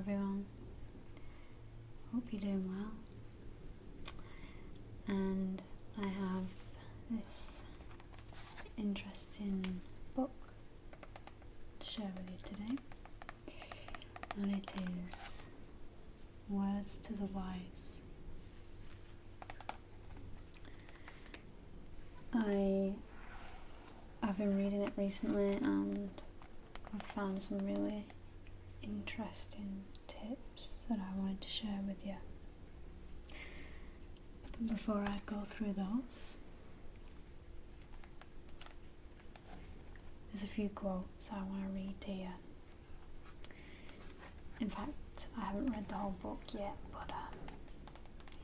everyone. Hope you're doing well. And I have this interesting book to share with you today. And it is Words to the Wise. I've been reading it recently and I've found some really interesting tips that I wanted to share with you. But before I go through those, there's a few quotes I want to read to you. In fact, I haven't read the whole book yet, but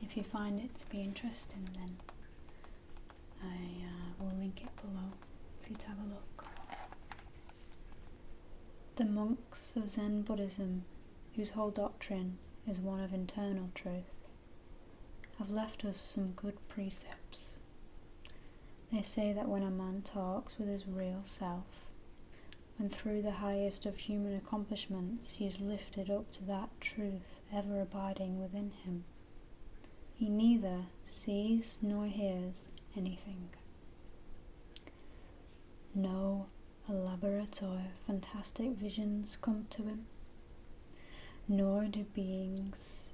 if you find it to be interesting, then I will link it below for you to have a look. The monks of Zen Buddhism, whose whole doctrine is one of internal truth, have left us some good precepts. They say that when a man talks with his real self, when through the highest of human accomplishments he is lifted up to that truth ever abiding within him, he neither sees nor hears anything. No elaborate or fantastic visions come to him, nor do beings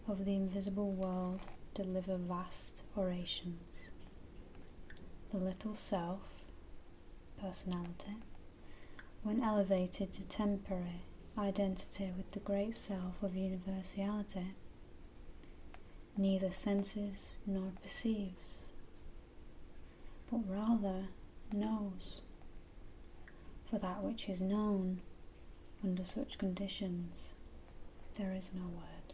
of the invisible world deliver vast orations. The little self, personality, when elevated to temporary identity with the great self of universality, neither senses nor perceives, but rather knows. For that which is known under such conditions, there is no word.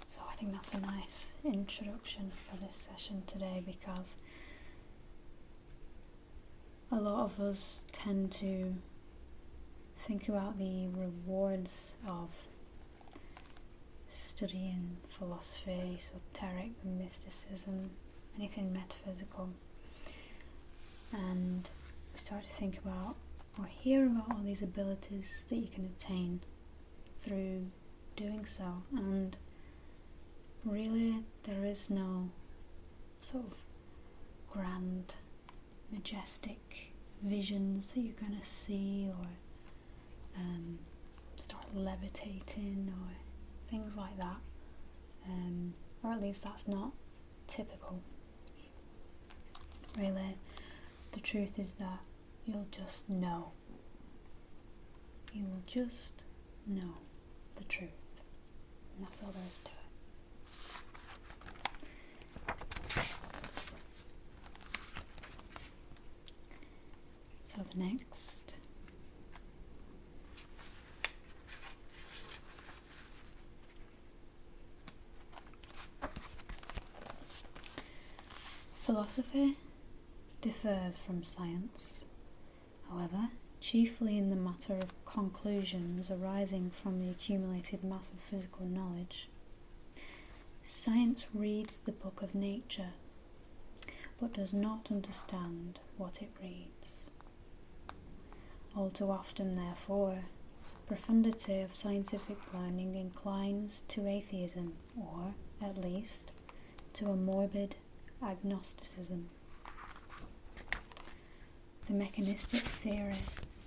So I think that's a nice introduction for this session today, because a lot of us tend to think about the rewards of studying philosophy, esoteric, mysticism, anything metaphysical, and we start to think about or hear about all these abilities that you can obtain through doing so, and really there is no sort of grand, majestic visions that you're going to see, or start levitating or things like that, or at least that's not typical. Really, the truth is that you'll just know. You will just know the truth, and that's all there is to it. So the next philosophy differs from science, however, chiefly in the matter of conclusions arising from the accumulated mass of physical knowledge. Science reads the book of nature, but does not understand what it reads. All too often, therefore, profundity of scientific learning inclines to atheism, or, at least, to a morbid agnosticism. The mechanistic theory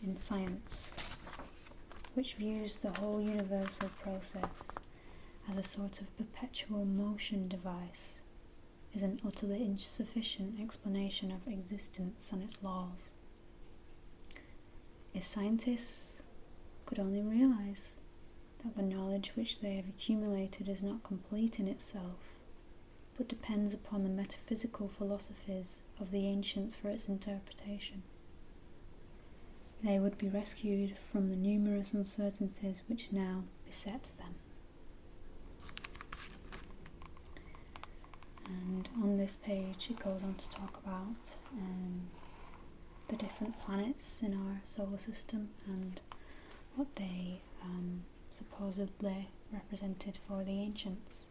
in science, which views the whole universal process as a sort of perpetual motion device, is an utterly insufficient explanation of existence and its laws. If scientists could only realize that the knowledge which they have accumulated is not complete in itself, but depends upon the metaphysical philosophies of the ancients for its interpretation, they would be rescued from the numerous uncertainties which now beset them. And on this page it goes on to talk about the different planets in our solar system and what they supposedly represented for the ancients,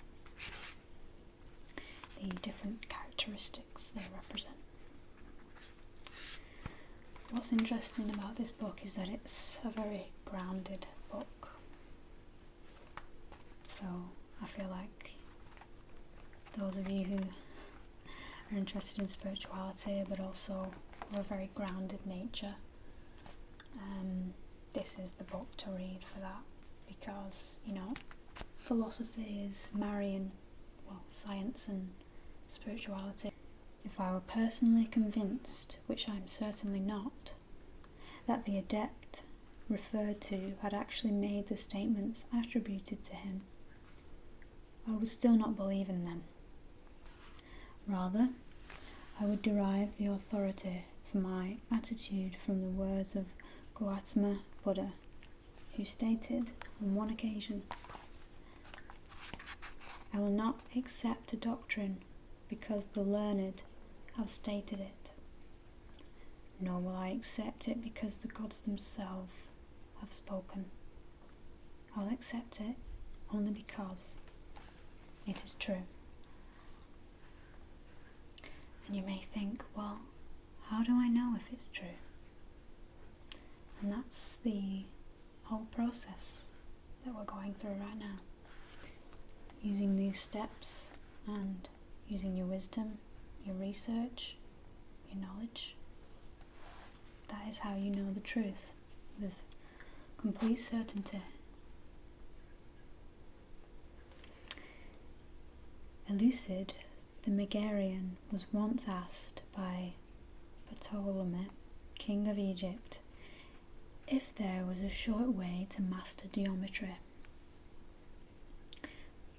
the different characteristics they represent. What's interesting about this book is that it's a very grounded book. So I feel like those of you who are interested in spirituality but also of a very grounded nature, this is the book to read for that, because, you know, philosophy is marrying, well, science and spirituality. If I were personally convinced, which I'm certainly not, that the adept referred to had actually made the statements attributed to him, I would still not believe in them. Rather, I would derive the authority for my attitude from the words of Gautama Buddha, who stated on one occasion, "I will not accept a doctrine because the learned have stated it, nor will I accept it because the gods themselves have spoken. I'll accept it only because it is true." And you may think, well, how do I know if it's true? And that's the whole process that we're going through right now. Using these steps and using your wisdom, your research, your knowledge. That is how you know the truth with complete certainty. Elucid, the Megarian, was once asked by Ptolemy, king of Egypt, if there was a short way to master geometry.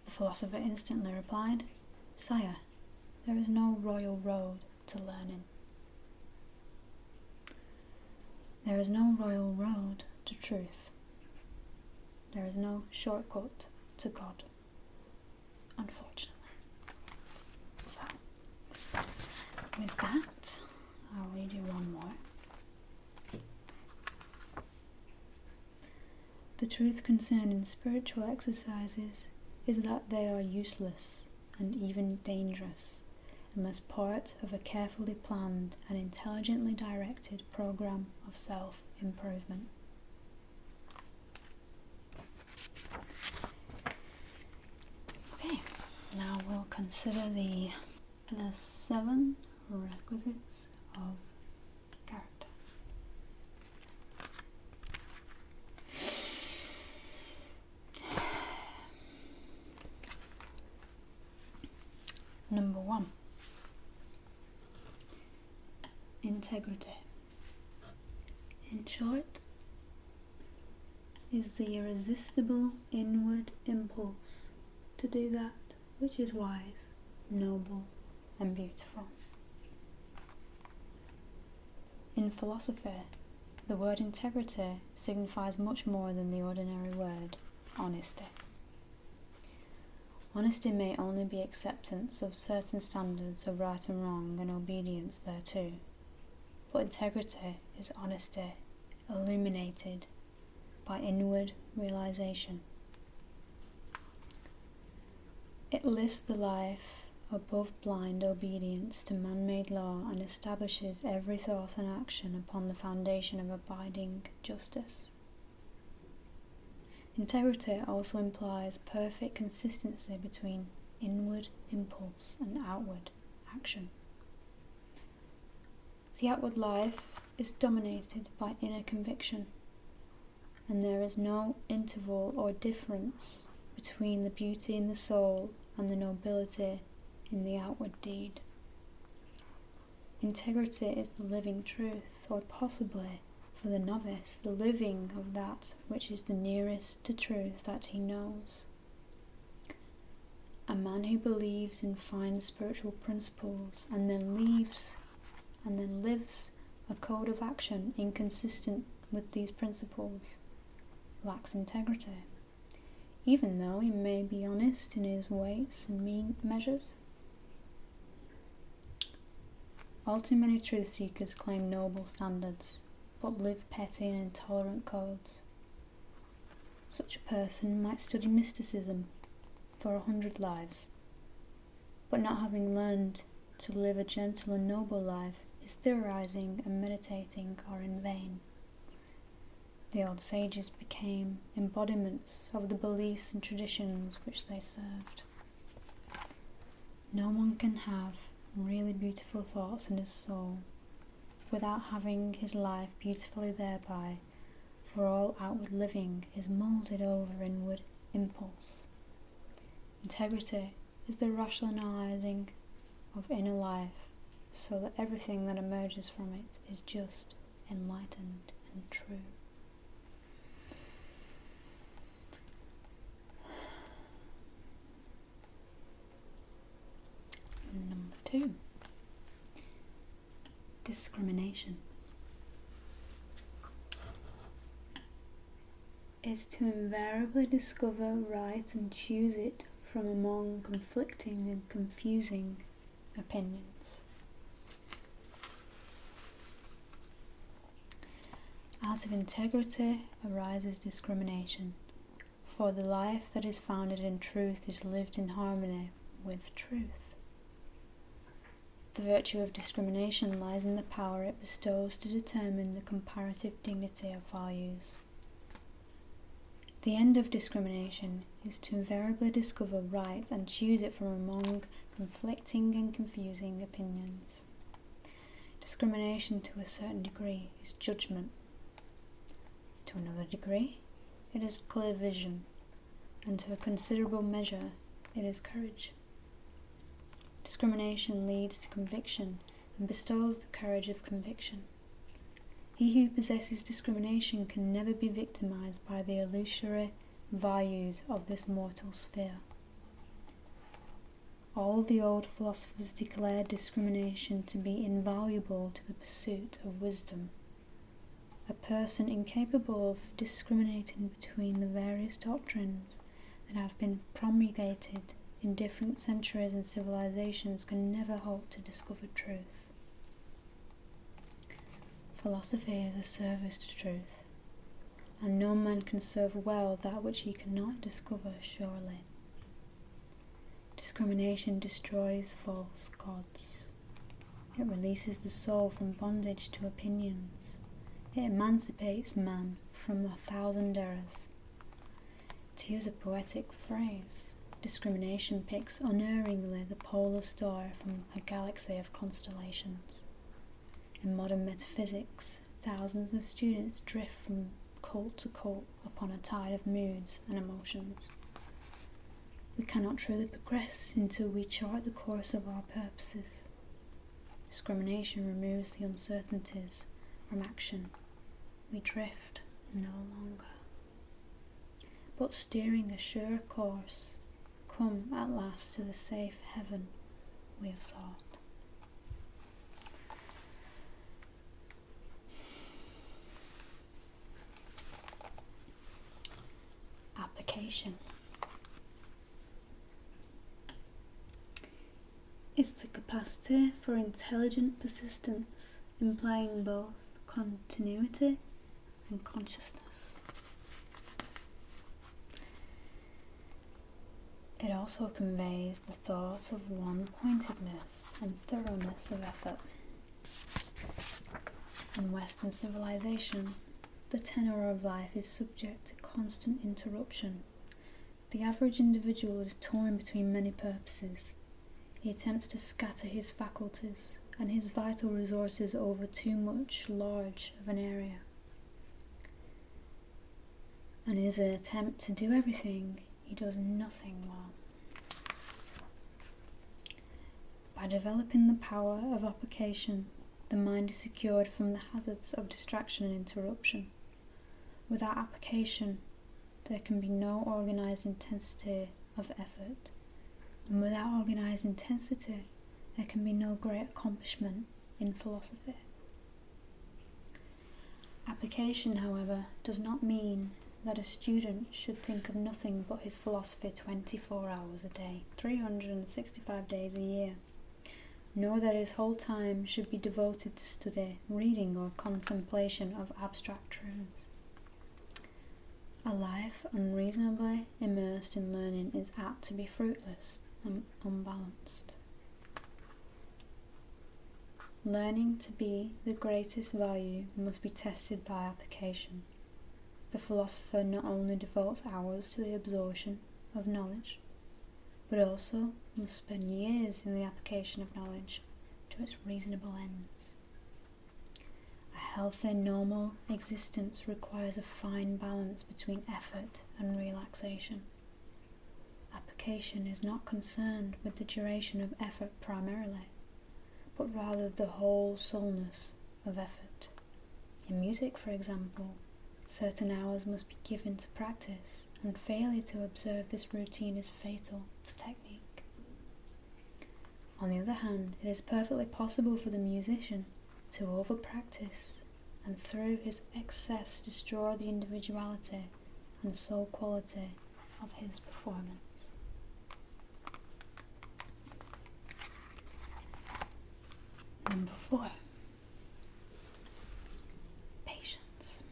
The philosopher instantly replied, "Sire, there is no royal road to learning. There is no royal road to truth. There is no shortcut to God, unfortunately." So, with that, I'll read you one more. The truth concerning spiritual exercises is that they are useless and even dangerous unless part of a carefully planned and intelligently directed program of self-improvement. Okay, now we'll consider the 7 requisites of character. Number 1. Integrity. In short, is the irresistible inward impulse to do that which is wise, noble, and beautiful. In philosophy, the word integrity signifies much more than the ordinary word honesty. Honesty may only be acceptance of certain standards of right and wrong and obedience thereto, but integrity is honesty illuminated by inward realization. It lifts the life above blind obedience to man-made law and establishes every thought and action upon the foundation of abiding justice. Integrity also implies perfect consistency between inward impulse and outward action. The outward life is dominated by inner conviction, and there is no interval or difference between the beauty in the soul and the nobility in the outward deed. Integrity is the living truth, or possibly, for the novice, the living of that which is the nearest to truth that he knows. A man who believes in fine spiritual principles and then lives a code of action inconsistent with these principles lacks integrity, even though he may be honest in his weights and measures. All too many truth seekers claim noble standards, but live petty and intolerant codes. Such a person might study mysticism for 100 lives, but not having learned to live a gentle and noble life his theorizing and meditating are in vain. The old sages became embodiments of the beliefs and traditions which they served. No one can have really beautiful thoughts in his soul without having his life beautifully thereby, for all outward living is moulded over inward impulse. Integrity is the rationalizing of inner life, so that everything that emerges from it is just, enlightened, and true. Number 2. Discrimination is to invariably discover right and choose it from among conflicting and confusing opinions. Out of integrity arises discrimination, for the life that is founded in truth is lived in harmony with truth. The virtue of discrimination lies in the power it bestows to determine the comparative dignity of values. The end of discrimination is to invariably discover right and choose it from among conflicting and confusing opinions. Discrimination to a certain degree is judgment. To another degree, it is clear vision, and to a considerable measure, it is courage. Discrimination leads to conviction and bestows the courage of conviction. He who possesses discrimination can never be victimized by the illusory values of this mortal sphere. All the old philosophers declared discrimination to be invaluable to the pursuit of wisdom. A person incapable of discriminating between the various doctrines that have been promulgated in different centuries and civilizations can never hope to discover truth. Philosophy is a service to truth, and no man can serve well that which he cannot discover surely. Discrimination destroys false gods. It releases the soul from bondage to opinions. It emancipates man from 1,000 errors. To use a poetic phrase, discrimination picks unerringly the polar star from a galaxy of constellations. In modern metaphysics, thousands of students drift from cult to cult upon a tide of moods and emotions. We cannot truly progress until we chart the course of our purposes. Discrimination removes the uncertainties from action. We drift no longer, but steering a sure course, come at last to the safe heaven we have sought. Application is the capacity for intelligent persistence, implying both continuity and consciousness. It also conveys the thought of one-pointedness and thoroughness of effort. In Western civilization, the tenor of life is subject to constant interruption. The average individual is torn between many purposes. He attempts to scatter his faculties and his vital resources over too much large of an area. And in an attempt to do everything, he does nothing well. By developing the power of application, the mind is secured from the hazards of distraction and interruption. Without application, there can be no organized intensity of effort, and without organized intensity, there can be no great accomplishment in philosophy. Application, however, does not mean that a student should think of nothing but his philosophy 24 hours a day, 365 days a year, nor that his whole time should be devoted to study, reading, or contemplation of abstract truths. A life unreasonably immersed in learning is apt to be fruitless and unbalanced. learning to be the greatest value must be tested by application. The philosopher not only devotes hours to the absorption of knowledge, but also must spend years in the application of knowledge to its reasonable ends. A healthy, normal existence requires a fine balance between effort and relaxation. Application is not concerned with the duration of effort primarily, but rather the whole soulness of effort. In music, for example, certain hours must be given to practice, and failure to observe this routine is fatal to technique. On the other hand, it is perfectly possible for the musician to over-practice and through his excess destroy the individuality and soul quality of his performance. Number 4. Patience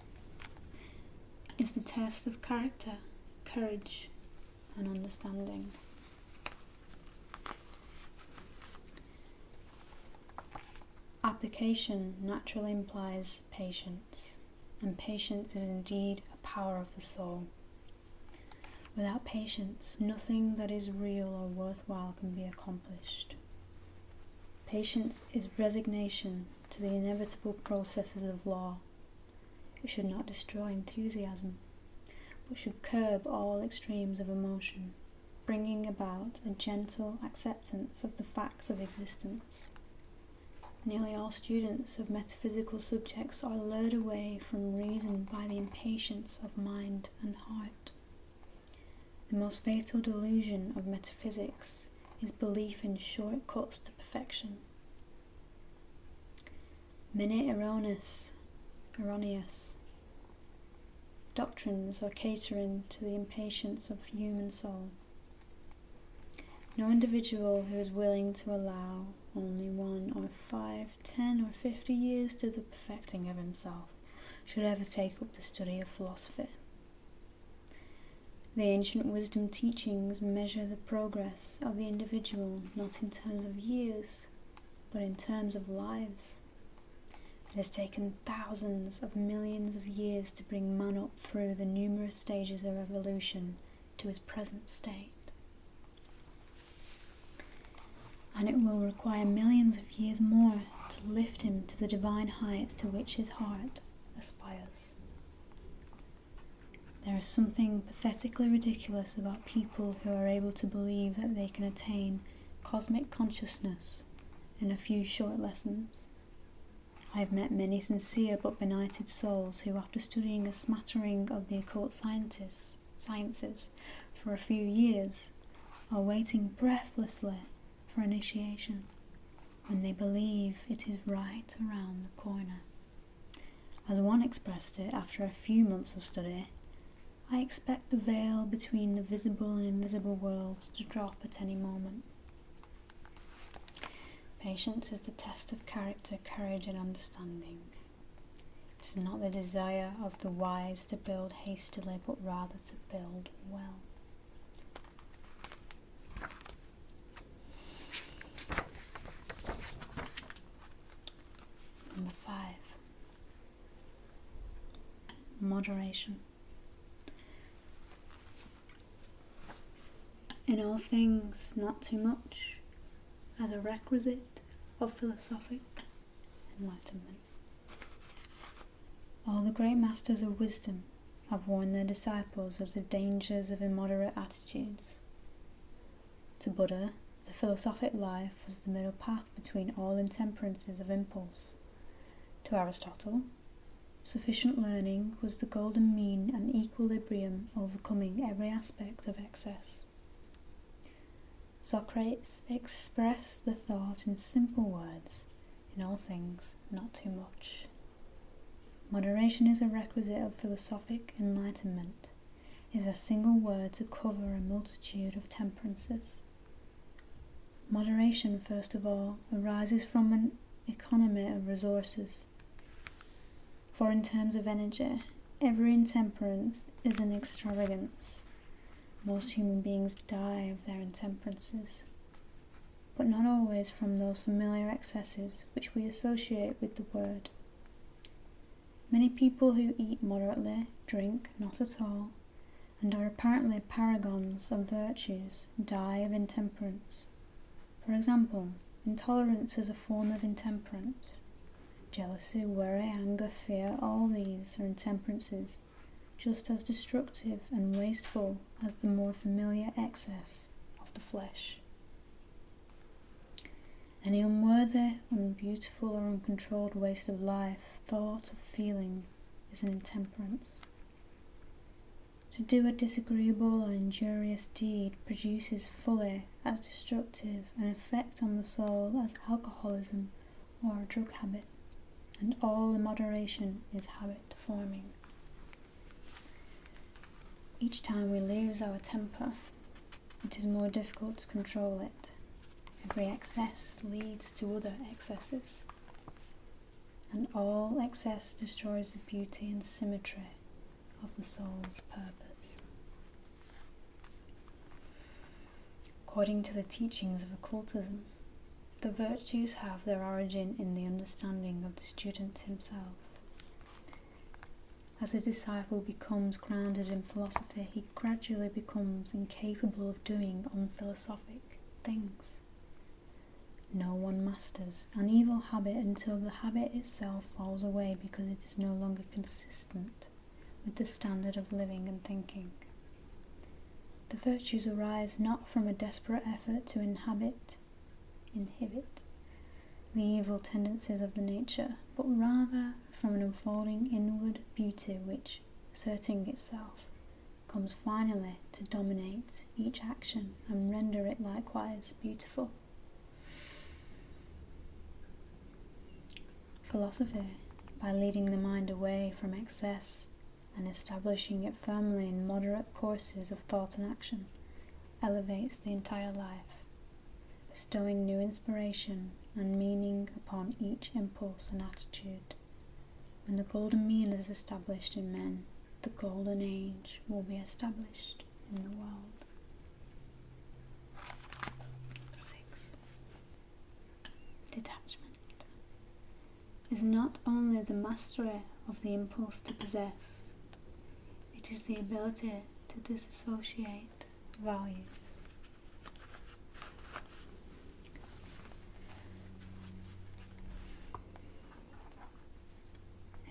is the test of character, courage, and understanding. Application naturally implies patience, and patience is indeed a power of the soul. Without patience, nothing that is real or worthwhile can be accomplished. Patience is resignation to the inevitable processes of law. It should not destroy enthusiasm, but should curb all extremes of emotion, bringing about a gentle acceptance of the facts of existence. Nearly all students of metaphysical subjects are lured away from reason by the impatience of mind and heart. The most fatal delusion of metaphysics is belief in shortcuts to perfection. Many erroneous doctrines are catering to the impatience of human soul. No individual who is willing to allow only 1 or 5, 10 or 50 years to the perfecting of himself should ever take up the study of philosophy. The ancient wisdom teachings measure the progress of the individual not in terms of years, but in terms of lives. It has taken thousands of millions of years to bring man up through the numerous stages of evolution to his present state. And it will require millions of years more to lift him to the divine heights to which his heart aspires. There is something pathetically ridiculous about people who are able to believe that they can attain cosmic consciousness in a few short lessons. I have met many sincere but benighted souls who, after studying a smattering of the occult sciences for a few years, are waiting breathlessly for initiation, when they believe it is right around the corner. As one expressed it after a few months of study, I expect the veil between the visible and invisible worlds to drop at any moment. Patience is the test of character, courage, and understanding. It is not the desire of the wise to build hastily, but rather to build well. Number 5. Moderation. In all things, not too much, as a requisite of philosophic enlightenment. All the great masters of wisdom have warned their disciples of the dangers of immoderate attitudes. To Buddha, the philosophic life was the middle path between all intemperances of impulse. To Aristotle, sufficient learning was the golden mean and equilibrium overcoming every aspect of excess. Socrates expressed the thought in simple words: in all things, not too much. Moderation is a requisite of philosophic enlightenment, is a single word to cover a multitude of temperances. Moderation, first of all, arises from an economy of resources. For in terms of energy, every intemperance is an extravagance. Most human beings die of their intemperances. but not always from those familiar excesses which we associate with the word. Many people who eat moderately, drink not at all, and are apparently paragons of virtues, die of intemperance. For example, intolerance is a form of intemperance. Jealousy, worry, anger, fear, all these are intemperances, just as destructive and wasteful as the more familiar excess of the flesh. Any unworthy, unbeautiful, or uncontrolled waste of life, thought, or feeling is an intemperance. To do a disagreeable or injurious deed produces fully as destructive an effect on the soul as alcoholism or a drug habit, and all immoderation is habit forming. Each time we lose our temper, it is more difficult to control it. Every excess leads to other excesses, and all excess destroys the beauty and symmetry of the soul's purpose. According to the teachings of occultism, the virtues have their origin in the understanding of the student himself. As a disciple becomes grounded in philosophy, he gradually becomes incapable of doing unphilosophic things. No one masters an evil habit until the habit itself falls away because it is no longer consistent with the standard of living and thinking. The virtues arise not from a desperate effort to inhibit the evil tendencies of the nature, but rather from an unfolding inward beauty which, asserting itself, comes finally to dominate each action and render it likewise beautiful. Philosophy, by leading the mind away from excess and establishing it firmly in moderate courses of thought and action, elevates the entire life, bestowing new inspiration and meaning upon each impulse and attitude. When the golden mean is established in men, the golden age will be established in the world. 6. Detachment is not only the mastery of the impulse to possess, it is the ability to disassociate values.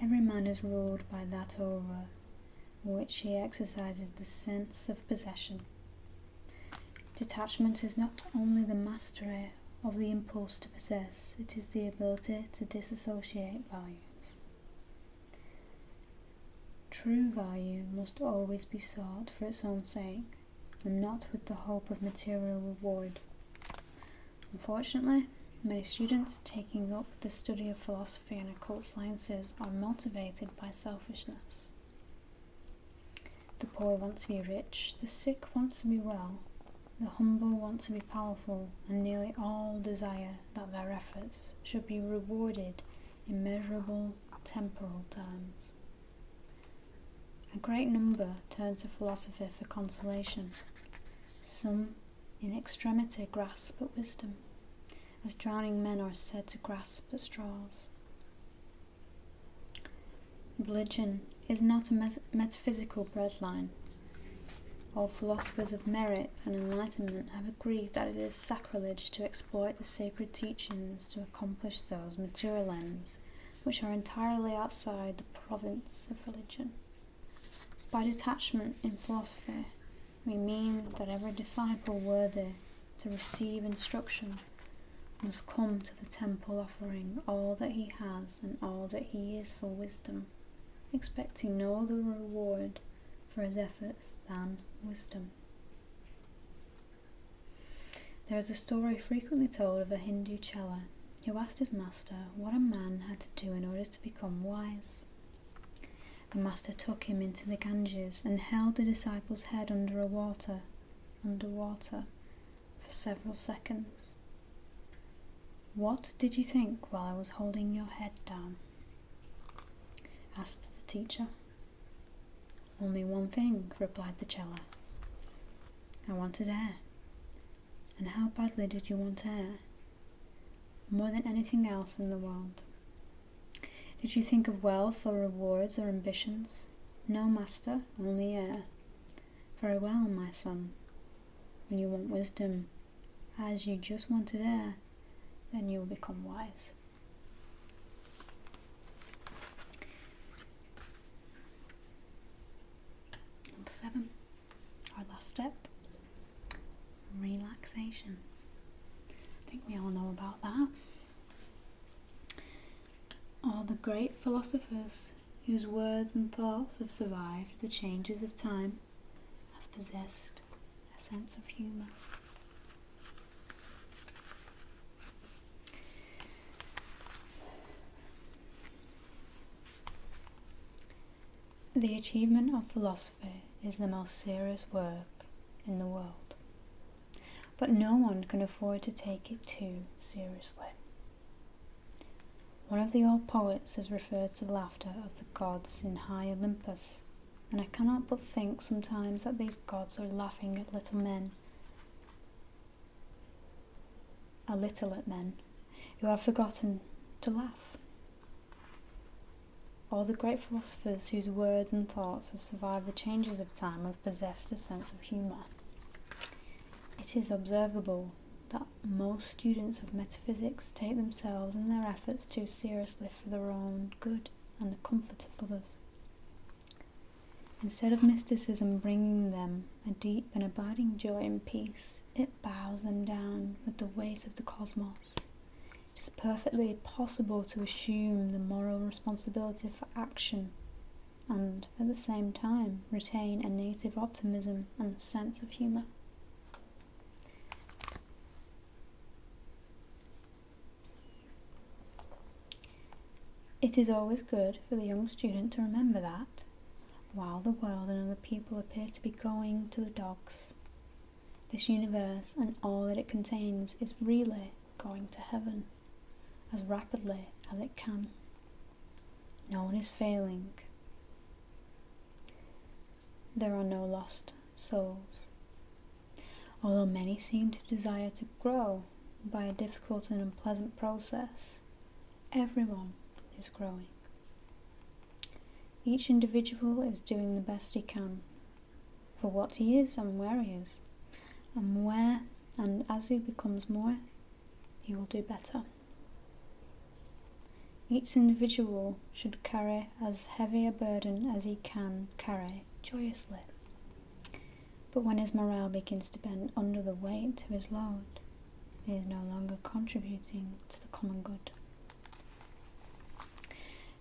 Every man is ruled by that over which he exercises the sense of possession. Detachment is not only the mastery of the impulse to possess, it is the ability to disassociate values. True value must always be sought for its own sake, and not with the hope of material reward. Unfortunately, many students taking up the study of philosophy and occult sciences are motivated by selfishness. The poor want to be rich, the sick want to be well, the humble want to be powerful, and nearly all desire that their efforts should be rewarded in measurable temporal terms. A great number turn to philosophy for consolation. Some in extremity grasp at wisdom, as drowning men are said to grasp at straws. Religion is not a metaphysical breadline. All philosophers of merit and enlightenment have agreed that it is sacrilege to exploit the sacred teachings to accomplish those material ends which are entirely outside the province of religion. By detachment in philosophy, we mean that every disciple worthy to receive instruction must come to the temple offering all that he has and all that he is for wisdom, expecting no other reward for his efforts than wisdom. There is a story frequently told of a Hindu chela who asked his master what a man had to do in order to become wise. The master took him into the Ganges and held the disciple's head under water for several seconds. "What did you think while I was holding your head down?" asked the teacher. "Only one thing," replied the chela. "I wanted air, And how badly did you want air? More than anything else in the world. Did you think of wealth or rewards or ambitions? No, master, only air. Very well, my son. When you want wisdom, as you just wanted air, then you will become wise. Number 7, our last step, relaxation. I think we all know about that. All the great philosophers whose words and thoughts have survived the changes of time have possessed a sense of humour. The achievement of philosophy is the most serious work in the world, but no one can afford to take it too seriously. One of the old poets has referred to the laughter of the gods in high Olympus, and I cannot but think sometimes that these gods are laughing at little men who have forgotten to laugh. All the great philosophers whose words and thoughts have survived the changes of time have possessed a sense of humour. It is observable that most students of metaphysics take themselves and their efforts too seriously for their own good and the comfort of others. Instead of mysticism bringing them a deep and abiding joy and peace, it bows them down with the weight of the cosmos. It is perfectly possible to assume the moral responsibility for action and, at the same time, retain a native optimism and a sense of humour. It is always good for the young student to remember that, while the world and other people appear to be going to the dogs, this universe and all that it contains is really going to heaven as rapidly as it can. No one is failing. There are no lost souls. Although many seem to desire to grow by a difficult and unpleasant process, everyone is growing. Each individual is doing the best he can for what he is and where he is, and as he becomes more, he will do better. Each individual should carry as heavy a burden as he can carry joyously. But when his morale begins to bend under the weight of his load, he is no longer contributing to the common good.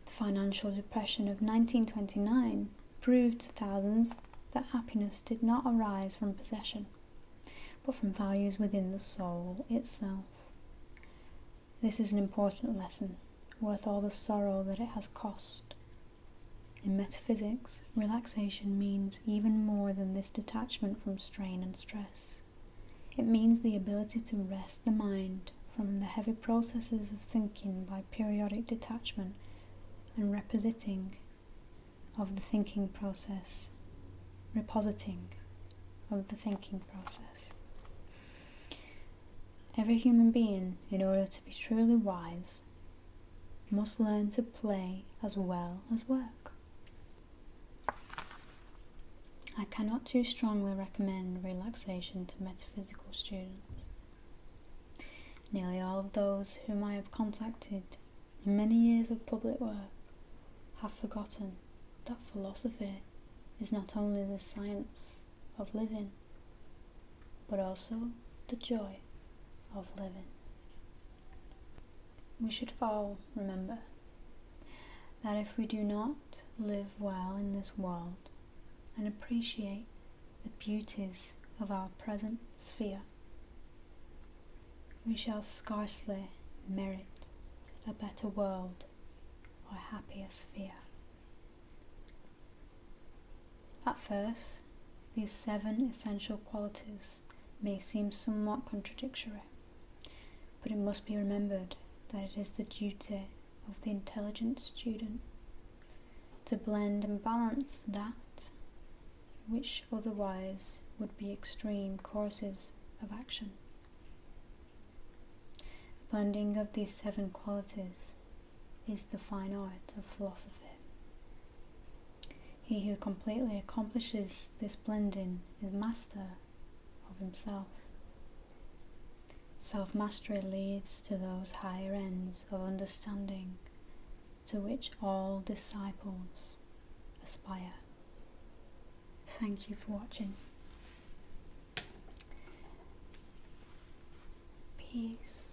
The financial depression of 1929 proved to thousands that happiness did not arise from possession, but from values within the soul itself. This is an important lesson, worth all the sorrow that it has cost. In metaphysics, relaxation means even more than this detachment from strain and stress. It means the ability to rest the mind from the heavy processes of thinking by periodic detachment and repositing of the thinking process. Every human being, in order to be truly wise, must learn to play as well as work. I cannot too strongly recommend relaxation to metaphysical students. Nearly all of those whom I have contacted in many years of public work have forgotten that philosophy is not only the science of living, but also the joy of living. We should all remember that if we do not live well in this world and appreciate the beauties of our present sphere, we shall scarcely merit a better world or a happier sphere. At first, these 7 essential qualities may seem somewhat contradictory, but it must be remembered that it is the duty of the intelligent student to blend and balance that which otherwise would be extreme courses of action blending of these 7 qualities is the fine art of philosophy. He who completely accomplishes this blending is master of himself. Self-mastery leads to those higher ends of understanding to which all disciples aspire. Thank you for watching. Peace.